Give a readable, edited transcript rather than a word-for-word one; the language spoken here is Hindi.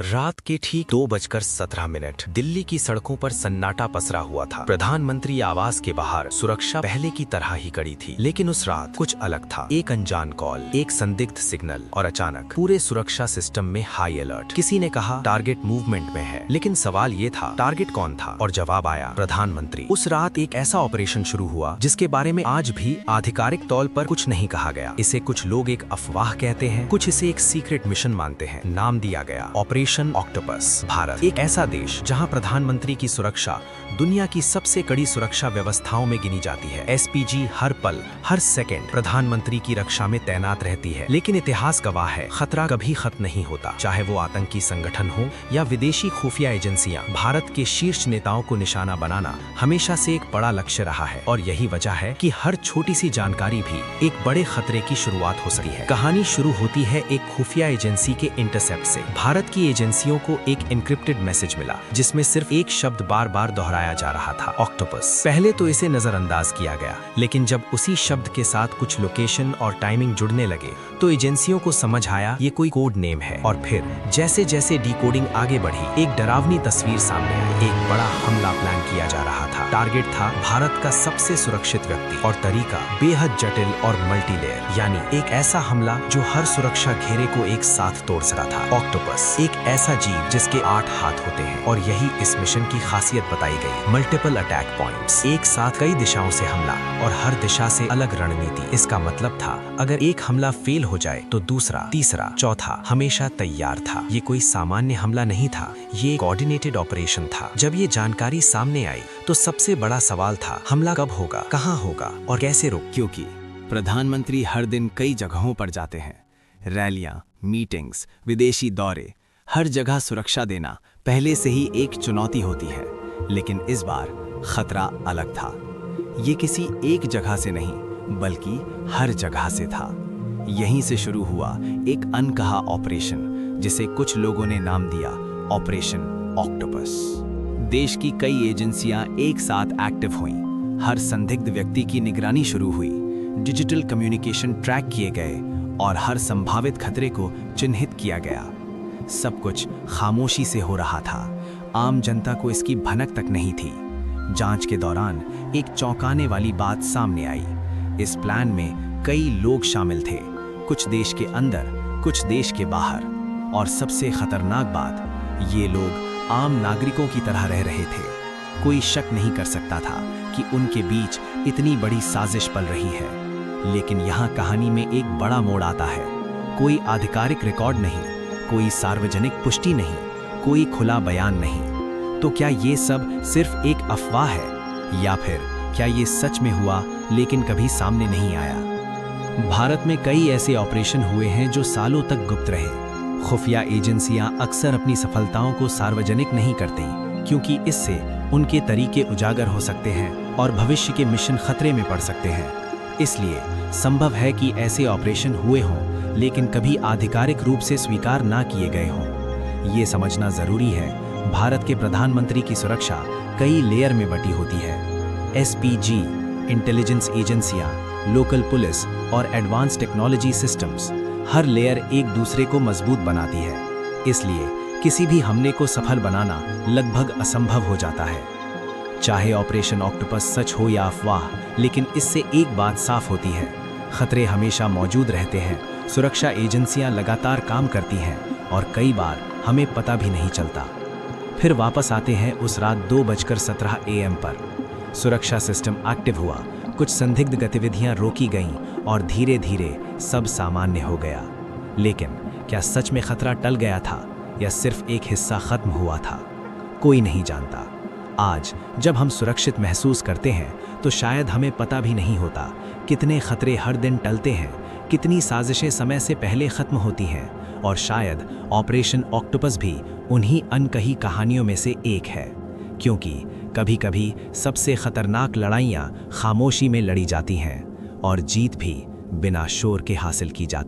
रात के ठीक 2:17 दिल्ली की सड़कों पर सन्नाटा पसरा हुआ था। प्रधानमंत्री आवास के बाहर सुरक्षा पहले की तरह ही कड़ी थी, लेकिन उस रात कुछ अलग था। एक अनजान कॉल, एक संदिग्ध सिग्नल और अचानक पूरे सुरक्षा सिस्टम में हाई अलर्ट। किसी ने कहा टारगेट मूवमेंट में है, लेकिन सवाल ये था टारगेट कौन था, और जवाब आया प्रधानमंत्री। उस रात एक ऐसा ऑपरेशन शुरू हुआ जिसके बारे में आज भी आधिकारिक तौर पर कुछ नहीं कहा गया। इसे कुछ लोग एक अफवाह कहते हैं, कुछ इसे एक सीक्रेट मिशन मानते हैं। नाम दिया गया ऑपरेशन ऑक्टोपस। भारत एक ऐसा देश जहां प्रधानमंत्री की सुरक्षा दुनिया की सबसे कड़ी सुरक्षा व्यवस्थाओं में गिनी जाती है। एसपीजी हर पल हर सेकंड प्रधानमंत्री की रक्षा में तैनात रहती है, लेकिन इतिहास गवाह है खतरा कभी खत्म नहीं होता। चाहे वो आतंकी संगठन हो या विदेशी खुफिया एजेंसियां, भारत के शीर्ष नेताओं को निशाना बनाना हमेशा से एक बड़ा लक्ष्य रहा है। और यही वजह है कि हर छोटी सी जानकारी भी एक बड़े खतरे की शुरुआत हो सकती है। कहानी शुरू होती है एक खुफिया एजेंसी के इंटरसेप्ट से। भारत की एजेंसियों को एक एन्क्रिप्टेड मैसेज मिला जिसमें सिर्फ एक शब्द बार बार दोहराया जा रहा था, ऑक्टोपस। पहले तो इसे नजरअंदाज किया गया, लेकिन जब उसी शब्द के साथ कुछ लोकेशन और टाइमिंग जुड़ने लगे तो एजेंसियों को समझ आया ये कोई कोड नेम है। और फिर जैसे जैसे डिकोडिंग आगे बढ़ी, एक डरावनी तस्वीर सामने आई। एक बड़ा हमला प्लान किया जा रहा था। टारगेट था भारत का सबसे सुरक्षित व्यक्ति, और तरीका बेहद जटिल और मल्टीलेयर। यानी एक ऐसा हमला जो हर सुरक्षा घेरे को एक साथ तोड़ सकता था। ऑक्टोपस एक ऐसा जीव जिसके 8 हाथ होते हैं, और यही इस मिशन की खासियत बताई गई। मल्टीपल अटैक पॉइंट्स, एक साथ कई दिशाओं से हमला और हर दिशा से अलग रणनीति। इसका मतलब था अगर एक हमला फेल हो जाए तो दूसरा, तीसरा, चौथा हमेशा तैयार था। ये कोई सामान्य हमला नहीं था, ये कोऑर्डिनेटेड ऑपरेशन था। जब ये जानकारी सामने आई तो सबसे बड़ा सवाल था हमला कब होगा, कहाँ होगा और कैसे रोक। क्योंकि प्रधानमंत्री हर दिन कई जगहों पर जाते हैं, रैलियां, मीटिंग्स, विदेशी दौरे, हर जगह सुरक्षा देना पहले से ही एक चुनौती होती है। लेकिन इस बार खतरा अलग था। ये किसी एक जगह से नहीं बल्कि हर जगह से था। यहीं से शुरू हुआ एक अनकहा ऑपरेशन जिसे कुछ लोगों ने नाम दिया ऑपरेशन ऑक्टोपस। देश की कई एजेंसियां एक साथ एक्टिव हुईं, हर संदिग्ध व्यक्ति की निगरानी शुरू हुई, डिजिटल कम्युनिकेशन ट्रैक किए गए और हर संभावित खतरे को चिन्हित किया गया। सब कुछ खामोशी से हो रहा था, आम जनता को इसकी भनक तक नहीं थी। जांच के दौरान एक चौंकाने वाली बात सामने आई। इस प्लान में कई लोग शामिल थे, कुछ देश के अंदर, कुछ देश के बाहर, और सबसे खतरनाक बात, ये लोग आम नागरिकों की तरह रह रहे थे। कोई शक नहीं कर सकता था कि उनके बीच इतनी बड़ी साजिश पल रही है। लेकिन यहाँ कहानी में एक बड़ा मोड़ आता है। कोई आधिकारिक रिकॉर्ड नहीं, कोई सार्वजनिक पुष्टि नहीं, कोई खुला बयान नहीं। तो क्या ये सब सिर्फ एक अफवाह है, या फिर क्या ये सच में हुआ लेकिन कभी सामने नहीं आया? भारत में कई ऐसे ऑपरेशन हुए हैं जो सालों तक गुप्त रहे। खुफिया एजेंसियां अक्सर अपनी सफलताओं को सार्वजनिक नहीं करती, क्योंकि इससे उनके तरीके उजागर हो सकते हैं और भविष्य के मिशन खतरे में पड़ सकते हैं। इसलिए संभव है कि ऐसे ऑपरेशन हुए हों लेकिन कभी आधिकारिक रूप से स्वीकार ना किए गए हों। ये समझना जरूरी है, भारत के प्रधानमंत्री की सुरक्षा कई लेयर में बटी होती है। एसपीजी, इंटेलिजेंस एजेंसियां, लोकल पुलिस और एडवांस टेक्नोलॉजी सिस्टम्स, हर लेयर एक दूसरे को मजबूत बनाती है। इसलिए किसी भी हमले को सफल बनाना लगभग असंभव हो जाता है। चाहे ऑपरेशन ऑक्टोपस सच हो या अफवाह, लेकिन इससे एक बात साफ होती है, खतरे हमेशा मौजूद रहते हैं। सुरक्षा एजेंसियां लगातार काम करती हैं और कई बार हमें पता भी नहीं चलता। फिर वापस आते हैं उस रात 2:17 AM पर। सुरक्षा सिस्टम एक्टिव हुआ, कुछ संदिग्ध गतिविधियां रोकी गईं और धीरे धीरे सब सामान्य हो गया। लेकिन क्या सच में खतरा टल गया था या सिर्फ एक हिस्सा खत्म हुआ था? कोई नहीं जानता। आज जब हम सुरक्षित महसूस करते हैं तो शायद हमें पता भी नहीं होता कितने खतरे हर दिन टलते हैं, कितनी साजिशें समय से पहले खत्म होती हैं, और शायद ऑपरेशन ऑक्टोपस भी उन्हीं अनकही कहानियों में से एक है। क्योंकि कभी-कभी सबसे खतरनाक लड़ाइयाँ खामोशी में लड़ी जाती हैं और जीत भी बिना शोर के हासिल की जाती।